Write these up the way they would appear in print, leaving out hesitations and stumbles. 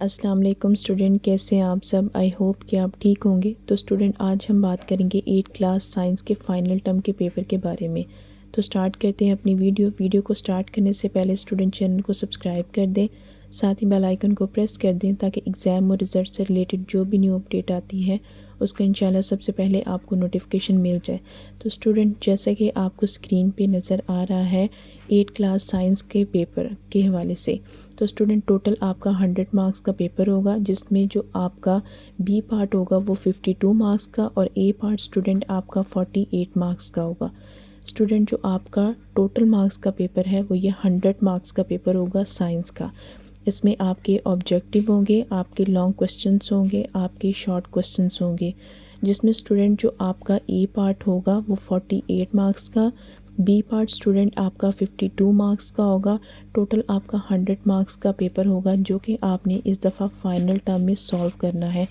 अस्सलाम वालेकुम स्टूडेंट, कैसे हैं आप सब। आई होप कि आप ठीक होंगे। तो स्टूडेंट, आज हम बात करेंगे 8th क्लास साइंस के फाइनल टर्म के पेपर के बारे में। तो स्टार्ट करते हैं अपनी वीडियो को स्टार्ट करने से पहले स्टूडेंट चैनल को सब्सक्राइब कर दें, साथ ही बेल आइकन को प्रेस कर दें ताकि एग्ज़ाम और रिज़ल्ट से रिलेटेड जो भी न्यू अपडेट आती है उसका इंशाल्लाह सबसे पहले आपको नोटिफिकेशन मिल जाए। तो स्टूडेंट, जैसा कि आपको स्क्रीन पे नज़र आ रहा है 8th क्लास साइंस के पेपर के हवाले से, तो स्टूडेंट टोटल आपका 100 मार्क्स का पेपर होगा, जिसमें जो आपका बी पार्ट होगा वो 52 मार्क्स का और ए पार्ट स्टूडेंट आपका 48 मार्क्स का होगा। स्टूडेंट, जो आपका टोटल मार्क्स का पेपर है वो ये 100 मार्क्स का पेपर होगा साइंस का। इसमें आपके ऑब्जेक्टिव होंगे, आपके लॉन्ग क्वेश्चंस होंगे, आपके शॉर्ट क्वेश्चंस होंगे, जिसमें स्टूडेंट जो आपका ए पार्ट होगा वो 48 मार्क्स का, बी पार्ट स्टूडेंट आपका 52 मार्क्स का होगा। टोटल आपका 100 मार्क्स का पेपर होगा जो कि आपने इस दफ़ा फाइनल टर्म में सॉल्व करना है।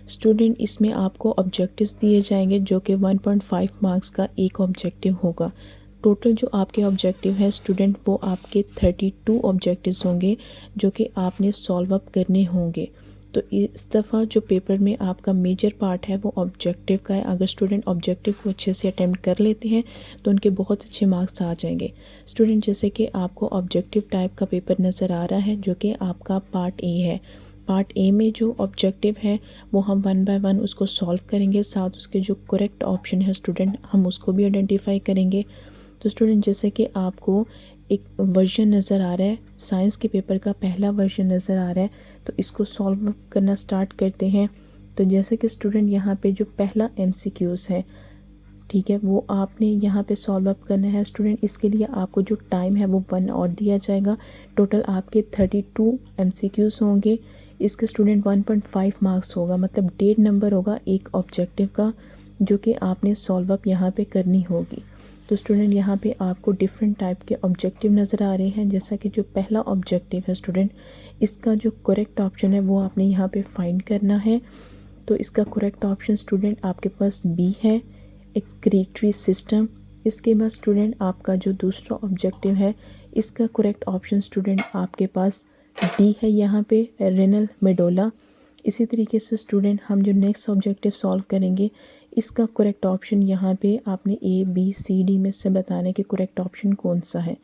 स्टूडेंट, इसमें आपको ऑब्जेक्टिव्स दिए जाएंगे जो कि 1.5 मार्क्स का एक ऑब्जेक्टिव होगा। टोटल जो आपके ऑब्जेक्टिव है स्टूडेंट वो आपके 32 ऑब्जेक्टिव्स होंगे जो कि आपने सॉल्व अप करने होंगे। तो इस दफ़ा जो पेपर में आपका मेजर पार्ट है वो ऑब्जेक्टिव का है। अगर स्टूडेंट ऑब्जेक्टिव को अच्छे से अटेम्प्ट कर लेते हैं तो उनके बहुत अच्छे मार्क्स आ जाएंगे। स्टूडेंट, जैसे कि आपको ऑब्जेक्टिव टाइप का पेपर नज़र आ रहा है जो कि आपका पार्ट ए है। पार्ट ए में जो ऑब्जेक्टिव है वो हम 1 बाय 1 उसको सॉल्व करेंगे, साथ उसके जो करेक्ट ऑप्शन है स्टूडेंट हम उसको भी आइडेंटिफाई करेंगे। तो स्टूडेंट, जैसे कि आपको एक वर्जन नज़र आ रहा है, साइंस के पेपर का पहला वर्जन नज़र आ रहा है, तो इसको सॉल्व करना स्टार्ट करते हैं। तो जैसे कि स्टूडेंट यहाँ पे जो पहला MCQs है, ठीक है, वो आपने यहाँ पे सॉल्व अप करना है। स्टूडेंट, इसके लिए आपको जो टाइम है वो 1 और दिया जाएगा। टोटल आपके 32 MCQs होंगे। इसके स्टूडेंट 1.5 मार्क्स होगा, मतलब 1.5 नंबर होगा एक ऑब्जेक्टिव का जो कि आपने सॉल्व अप यहाँ पे करनी होगी। तो स्टूडेंट, यहाँ पे आपको डिफरेंट टाइप के ऑब्जेक्टिव नज़र आ रहे हैं। जैसा कि जो पहला ऑब्जेक्टिव है स्टूडेंट, इसका जो करेक्ट ऑप्शन है वो आपने यहाँ पे फाइंड करना है। तो इसका करेक्ट ऑप्शन स्टूडेंट आपके पास बी है, एक्सक्रीटरी सिस्टम। इसके बाद स्टूडेंट आपका जो दूसरा ऑब्जेक्टिव है इसका करेक्ट ऑप्शन स्टूडेंट आपके पास डी है, यहाँ पे रेनल मेडोला। इसी तरीके से स्टूडेंट हम जो नेक्स्ट ऑब्जेक्टिव सॉल्व करेंगे इसका करेक्ट ऑप्शन यहाँ पे आपने ABCD में से बताना है कि करेक्ट ऑप्शन कौन सा है।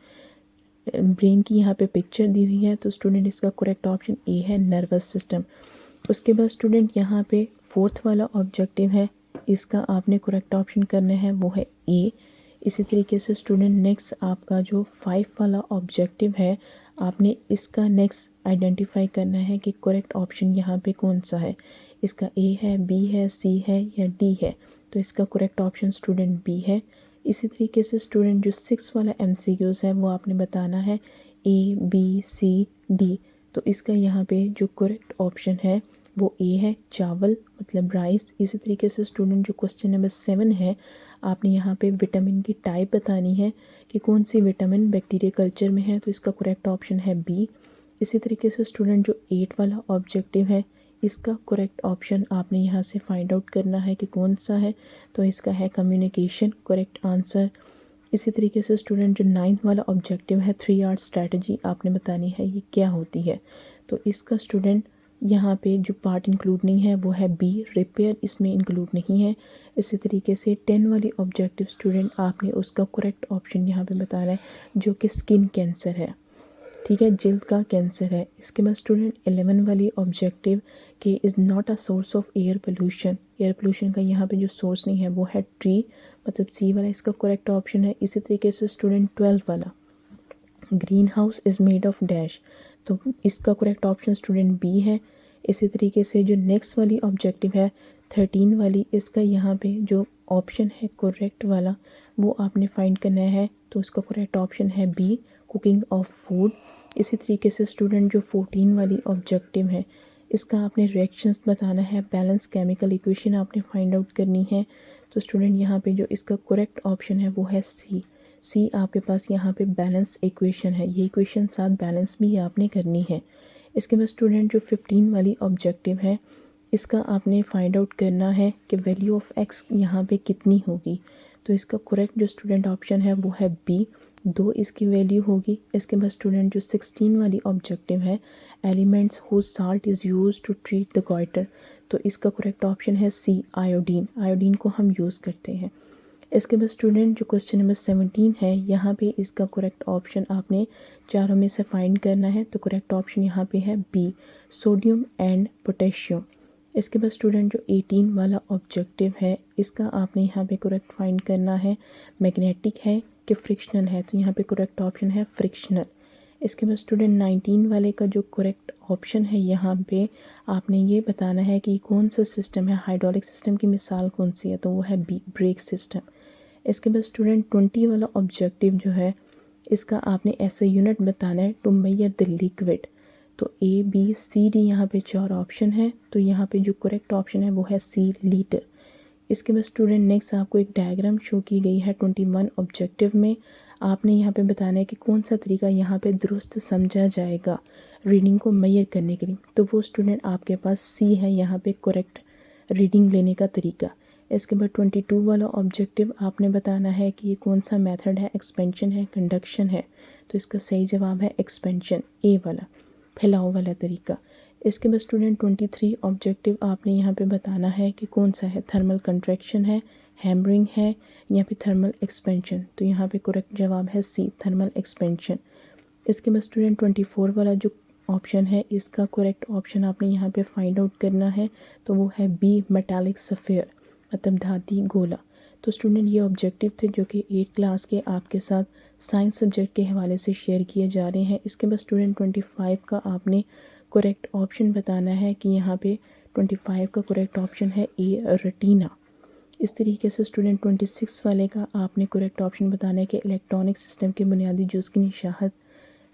ब्रेन की यहाँ पे पिक्चर दी हुई है, तो स्टूडेंट इसका करेक्ट ऑप्शन ए है, नर्वस सिस्टम। उसके बाद स्टूडेंट यहाँ पे फोर्थ वाला ऑब्जेक्टिव है, इसका आपने करेक्ट ऑप्शन करना है वो है ए। इसी तरीके से स्टूडेंट नेक्स्ट आपका जो 5 वाला ऑब्जेक्टिव है आपने इसका नेक्स्ट आइडेंटिफाई करना है कि करेक्ट ऑप्शन यहाँ पे कौन सा है। इसका ए है, बी है, सी है या डी है। तो इसका करेक्ट ऑप्शन स्टूडेंट बी है। इसी तरीके से स्टूडेंट जो 6 वाला MCQs है वो आपने बताना है ABCD। तो इसका यहाँ पे जो करेक्ट ऑप्शन है वो ए है, चावल मतलब राइस। इसी तरीके से स्टूडेंट जो क्वेश्चन नंबर 7 है आपने यहाँ पे विटामिन की टाइप बतानी है कि कौन सी विटामिन बैक्टीरिया कल्चर में है, तो इसका करेक्ट ऑप्शन है बी। इसी तरीके से स्टूडेंट जो 8 वाला ऑब्जेक्टिव है इसका करेक्ट ऑप्शन आपने यहाँ से फाइंड आउट करना है कि कौन सा है, तो इसका है कम्युनिकेशन, करेक्ट आंसर। इसी तरीके से स्टूडेंट जो 9th वाला ऑब्जेक्टिव है 3R स्ट्रैटेजी आपने बतानी है ये क्या होती है। तो इसका स्टूडेंट यहाँ पे जो पार्ट इंक्लूड नहीं है वो है बी, रिपेयर, इसमें इंक्लूड नहीं है। इसी तरीके से 10 वाली ऑब्जेक्टिव स्टूडेंट आपने उसका करेक्ट ऑप्शन यहाँ पे बताना है जो कि स्किन कैंसर है, ठीक है, जल्द का कैंसर है। इसके बाद स्टूडेंट 11 वाली ऑब्जेक्टिव कि is not a source of air pollution, air pollution का यहाँ पे जो सोर्स नहीं है वो है ट्री, मतलब सी वाला इसका करेक्ट ऑप्शन है। इसी तरीके से स्टूडेंट 12 वाला green house is made of dash, तो इसका करेक्ट ऑप्शन स्टूडेंट बी है। इसी तरीके से जो नेक्स्ट वाली ऑब्जेक्टिव है 13 वाली, इसका यहाँ पे जो ऑप्शन है करेक्ट वाला वो आपने फाइंड करना है, तो उसका करेक्ट ऑप्शन है बी, कुकिंग ऑफ फूड। इसी तरीके से स्टूडेंट जो 14 वाली ऑब्जेक्टिव है इसका आपने रिएक्शंस बताना है, बैलेंस केमिकल इक्वेशन आपने फाइंड आउट करनी है। तो स्टूडेंट यहाँ पे जो इसका करेक्ट ऑप्शन है वो है सी आपके पास यहाँ पे बैलेंस इक्वेशन है, ये इक्वेशन साथ बैलेंस भी आपने करनी है। इसके बाद स्टूडेंट जो 15 वाली ऑब्जेक्टिव है इसका आपने फाइंड आउट करना है कि वैल्यू ऑफ एक्स यहाँ पे कितनी होगी। तो इसका करेक्ट जो स्टूडेंट ऑप्शन है वो है बी, 2 इसकी वैल्यू होगी। इसके बाद स्टूडेंट जो 16 वाली ऑब्जेक्टिव है, elements whose salt is use to treat the goitre, तो इसका करेक्ट ऑप्शन है सी, आयोडीन। आयोडीन को हम यूज़ करते हैं। इसके बाद स्टूडेंट जो क्वेश्चन नंबर 17 है, यहाँ पे इसका करेक्ट ऑप्शन आपने चारों में से फाइंड करना है। तो करेक्ट ऑप्शन यहाँ पे है बी, सोडियम एंड पोटेशियम। इसके बाद स्टूडेंट जो 18 वाला ऑब्जेक्टिव है, इसका आपने यहाँ पे करेक्ट फाइंड करना है, मैग्नेटिक है कि फ्रिक्शनल है, तो यहाँ पे करेक्ट ऑप्शन है फ्रिक्शनल। इसके बाद स्टूडेंट 19 वाले का जो करेक्ट ऑप्शन है, यहाँ पे आपने ये बताना है कि कौन सा सिस्टम है, हाइड्रोलिक सिस्टम की मिसाल कौन सी है, तो वो है बी, ब्रेक सिस्टम। इसके बाद स्टूडेंट 20 वाला ऑब्जेक्टिव जो है, इसका आपने ऐसा यूनिट बताना है टू मेजर द लिक्विड। तो ए बी सी डी यहाँ पे 4 ऑप्शन है, तो यहाँ पे जो करेक्ट ऑप्शन है वो है सी, लीटर। इसके बाद स्टूडेंट नेक्स्ट आपको एक डायग्राम शो की गई है 21 ऑब्जेक्टिव में। आपने यहाँ पे बताना है कि कौन सा तरीका यहाँ पे दुरुस्त समझा जाएगा रीडिंग को मेजर करने के लिए। तो वो स्टूडेंट आपके पास सी है यहाँ पे करेक्ट रीडिंग लेने का तरीका। इसके बाद 22 वाला ऑब्जेक्टिव आपने बताना है कि ये कौन सा मेथड है, एक्सपेंशन है, कंडक्शन है, तो इसका सही जवाब है एक्सपेंशन, ए वाला, फैलाव वाला तरीका। इसके बाद स्टूडेंट 23 ऑब्जेक्टिव आपने यहाँ पे बताना है कि कौन सा है, थर्मल कंट्रैक्शन है, हैमरिंग है या फिर थर्मल एक्सपेंशन, तो यहाँ पे करेक्ट जवाब है सी, थर्मल एक्सपेंशन। इसके बाद स्टूडेंट 24 वाला जो ऑप्शन है, इसका करेक्ट ऑप्शन आपने यहाँ पे फाइंड आउट करना है, तो वो है बी, मेटालिक सफ़ेयर, मतलब धाती गोला। तो स्टूडेंट ये ऑब्जेक्टिव थे जो कि 8 क्लास के आपके साथ साइंस सब्जेक्ट के हवाले से शेयर किए जा रहे हैं। इसके बाद स्टूडेंट 25 का आपने करेक्ट ऑप्शन बताना है कि यहाँ पे 25 का करेक्ट ऑप्शन है ए, रेटिना। इस तरीके से स्टूडेंट 26 वाले का आपने करेक्ट ऑप्शन बताना है कि इलेक्ट्रॉनिक सिस्टम के बुनियादी जुज़ की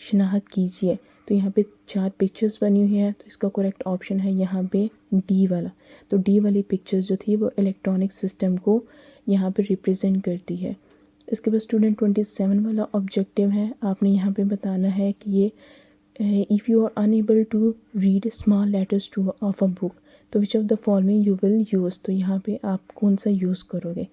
शनाख्त कीजिए। तो यहाँ पे 4 पिक्चर्स बनी हुई है, तो इसका करेक्ट ऑप्शन है यहाँ पे डी वाला। तो डी वाली पिक्चर्स जो थी वो इलेक्ट्रॉनिक सिस्टम को यहाँ पे रिप्रेजेंट करती है। इसके बाद स्टूडेंट 27 वाला ऑब्जेक्टिव है, आपने यहाँ पे बताना है कि ये if you are unable to read small letters to of a book, तो which of the following you will use, तो यहाँ पे आप कौन सा यूज़ करोगे।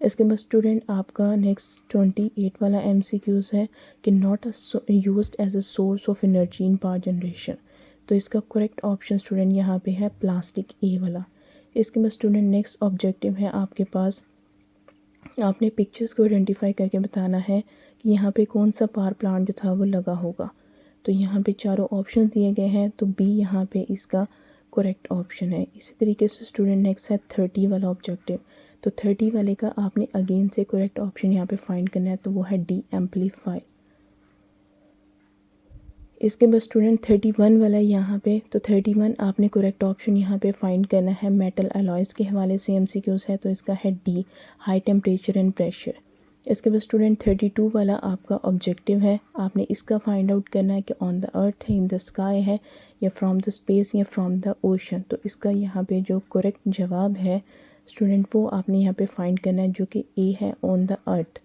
इसके बाद स्टूडेंट आपका नेक्स्ट 28 वाला MCQs है कि not used as a source of energy in power generation, तो इसका करेक्ट ऑप्शन स्टूडेंट यहाँ पे है प्लास्टिक, ए वाला। इसके बाद स्टूडेंट नेक्स्ट ऑब्जेक्टिव है आपके पास, आपने पिक्चर्स को आइडेंटिफाई करके बताना है कि यहाँ पे कौन सा पावर प्लांट जो था वो लगा होगा। तो यहाँ पे चारों ऑप्शन दिए गए हैं, तो बी यहाँ पे इसका करेक्ट ऑप्शन है। इसी तरीके से स्टूडेंट नेक्स्ट है 30 वाला ऑब्जेक्टिव। तो 30 वाले का आपने अगेन से करेक्ट ऑप्शन यहाँ पे फाइंड करना है, तो वो है डी, एम्पलीफाई। इसके बाद स्टूडेंट 31 वाला यहाँ पे, तो 31 आपने करेक्ट ऑप्शन यहाँ पे फाइंड करना है, मेटल अलॉयज़ के हवाले से MCQs है, तो इसका है D, high temperature and pressure. इसके बाद स्टूडेंट 32 वाला आपका ऑब्जेक्टिव है, आपने इसका फाइंड आउट करना है कि ऑन द अर्थ है, इन द स्काई है, या फ्रॉम द स्पेस या फ्रॉम द ओशन। तो इसका यहाँ पे जो करेक्ट जवाब है स्टूडेंट वो आपने यहाँ पे फाइंड करना है, जो कि ए है, ऑन द अर्थ।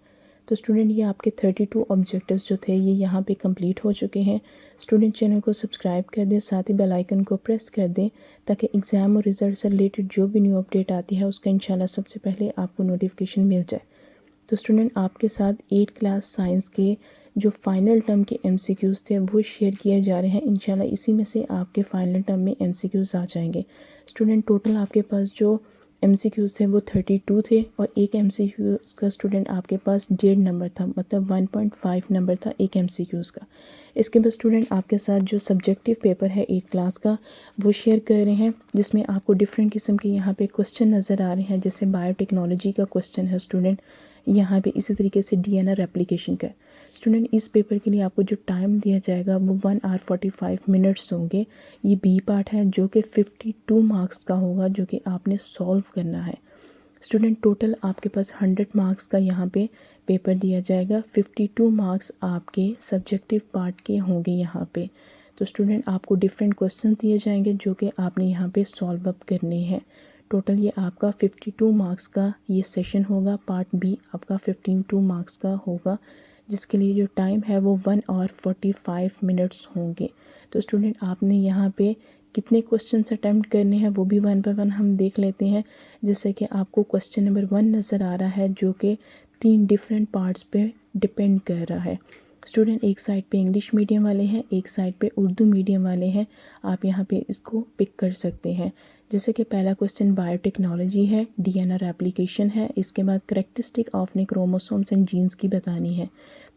तो स्टूडेंट ये आपके 32 ऑब्जेक्टिव्स जो थे ये यहाँ पे कंप्लीट हो चुके हैं। स्टूडेंट चैनल को सब्सक्राइब कर दें, साथ ही बेल आइकन को प्रेस कर दें, ताकि एग्ज़ाम और रिज़ल्ट से रिलेटेड जो भी न्यू अपडेट आती है उसका इंशाल्लाह सबसे पहले आपको नोटिफिकेशन मिल जाए। तो स्टूडेंट आपके साथ 8 क्लास साइंस के जो फाइनल टर्म के MCQs थे वो शेयर किए जा रहे हैं। इंशाल्लाह इसी में से आपके फाइनल टर्म में MCQs आ जाएंगे। स्टूडेंट टोटल आपके पास जो MCQs थे वो 32 थे, और एक MCQs का स्टूडेंट आपके पास 1.5 नंबर था, मतलब 1.5 नंबर था एक MCQs का। इसके बाद स्टूडेंट आपके साथ जो सब्जेक्टिव पेपर है 8 क्लास का वो शेयर कर रहे हैं, जिसमें आपको डिफरेंट किस्म के यहाँ पे क्वेश्चन नज़र आ रहे हैं। जैसे बायोटेक्नोलॉजी का क्वेश्चन है स्टूडेंट यहाँ पे, इसी तरीके से DNR एप्लीकेशन का। स्टूडेंट इस पेपर के लिए आपको जो टाइम दिया जाएगा वो 1 आवर 45 मिनट्स होंगे। ये बी पार्ट है जो कि 52 मार्क्स का होगा, जो कि आपने सॉल्व करना है। स्टूडेंट टोटल आपके पास 100 मार्क्स का यहाँ पे पेपर दिया जाएगा। 52 मार्क्स आपके सब्जेक्टिव पार्ट के होंगे यहाँ पे। तो स्टूडेंट आपको डिफरेंट क्वेश्चन दिए जाएंगे जो कि आपने यहाँ पे सॉल्व अप करने हैं। टोटल ये आपका 52 मार्क्स का ये सेशन होगा। पार्ट बी आपका 52 मार्क्स का होगा, जिसके लिए जो टाइम है वो 1 आवर 45 मिनट्स होंगे। तो स्टूडेंट आपने यहाँ पे कितने क्वेश्चंस अटैम्प्ट करने हैं वो भी 1 बाय 1 हम देख लेते हैं। जैसे कि आपको क्वेश्चन नंबर 1 नज़र आ रहा है, जो कि 3 डिफरेंट पार्ट्स पे डिपेंड कर रहा है। स्टूडेंट एक साइड पे इंग्लिश मीडियम वाले हैं, एक साइड पे उर्दू मीडियम वाले हैं। आप यहाँ पे इसको पिक कर सकते हैं। जैसे कि पहला क्वेश्चन बायोटेक्नोलॉजी है, डीएनआर एप्लीकेशन है, इसके बाद करेक्टरिस्टिक ऑफ ने क्रोमोसोम्स एंड जीन्स की बतानी है।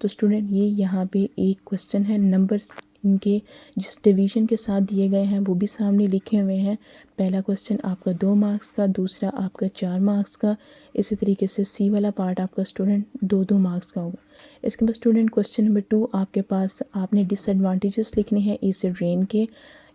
तो स्टूडेंट ये यहाँ पे एक क्वेश्चन है, नंबर्स इनके जिस डिवीज़न के साथ दिए गए हैं वो भी सामने लिखे हुए हैं। पहला क्वेश्चन आपका 2 मार्क्स का, दूसरा आपका 4 मार्क्स का, इसी तरीके से सी वाला पार्ट आपका स्टूडेंट 2-2 मार्क्स का होगा। इसके बाद स्टूडेंट क्वेश्चन नंबर 2 आपके पास आपने डिसएडवांटेजेस लिखने हैं एसिड रेन के।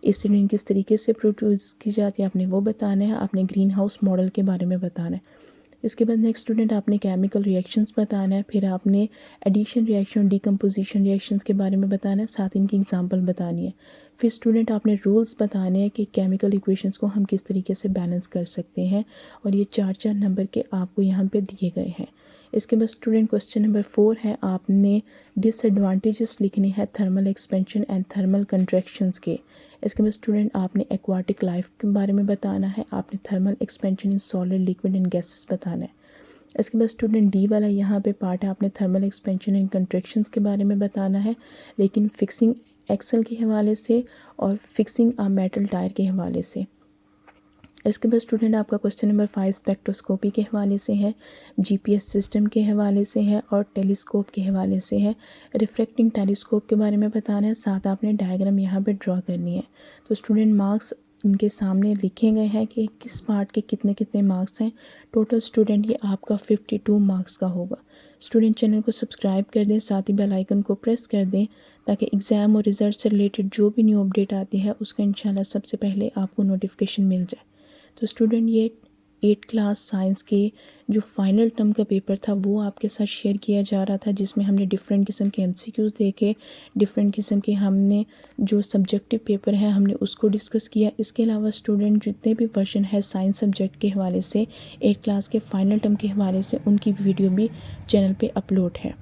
एसिड रेन किस तरीके से प्रोड्यूस की जाती है आपने वो बताना है। आपने ग्रीन हाउस मॉडल के बारे में बताना है। इसके बाद नेक्स्ट स्टूडेंट आपने केमिकल रिएक्शंस बताना है, फिर आपने एडिशन रिएक्शन, डिकम्पोजिशन रिएक्शंस के बारे में बताना है, साथ इनकी एग्जांपल बतानी है। फिर स्टूडेंट आपने रूल्स बताने हैं कि केमिकल इक्वेशंस को हम किस तरीके से बैलेंस कर सकते हैं, और ये 4-4 नंबर के आपको यहाँ पे दिए गए हैं। इसके बाद स्टूडेंट क्वेश्चन नंबर 4 है, आपने डिसएडवांटेजेस लिखने हैं thermal expansion and thermal contractions के। इसके बाद स्टूडेंट आपने एक्वाटिक लाइफ के बारे में बताना है, आपने thermal expansion in solid, liquid and gases बताना है। इसके बाद स्टूडेंट डी वाला यहाँ पे पार्ट है, आपने थर्मल एक्सपेंशन एंड कंट्रैक्शंस के बारे में बताना है, लेकिन फिक्सिंग एक्सल के हवाले से और फिक्सिंग अ मेटल टायर के हवाले से। इसके बाद स्टूडेंट आपका क्वेश्चन नंबर 5 स्पेक्ट्रोस्कोपी के हवाले से है, जीपीएस सिस्टम के हवाले से है और टेलीस्कोप के हवाले से है। रिफ्रैक्टिंग टेलीस्कोप के बारे में बताना है, साथ आपने डायग्राम यहाँ पे ड्रॉ करनी है। तो स्टूडेंट मार्क्स इनके सामने लिखे गए हैं कि किस पार्ट के कितने कितने मार्क्स हैं। टोटल स्टूडेंट ये आपका 52 मार्क्स का होगा। स्टूडेंट चैनल को सब्सक्राइब कर दें, साथ ही बेल आइकन को प्रेस कर दें ताकि एग्ज़ाम और रिज़ल्ट से रिलेटेड जो भी न्यू अपडेट आती है उसका इंशाल्लाह सबसे पहले आपको नोटिफिकेशन मिल जाए। तो स्टूडेंट ये 8th क्लास साइंस के जो फाइनल टर्म का पेपर था वो आपके साथ शेयर किया जा रहा था, जिसमें हमने डिफरेंट किस्म के एमसीक्यूज़ देखे, डिफरेंट किस्म के हमने जो सब्जेक्टिव पेपर है हमने उसको डिस्कस किया। इसके अलावा स्टूडेंट जितने भी वर्जन है साइंस सब्जेक्ट के हवाले से 8th क्लास के फाइनल टर्म के हवाले से उनकी वीडियो भी चैनल पे अपलोड है।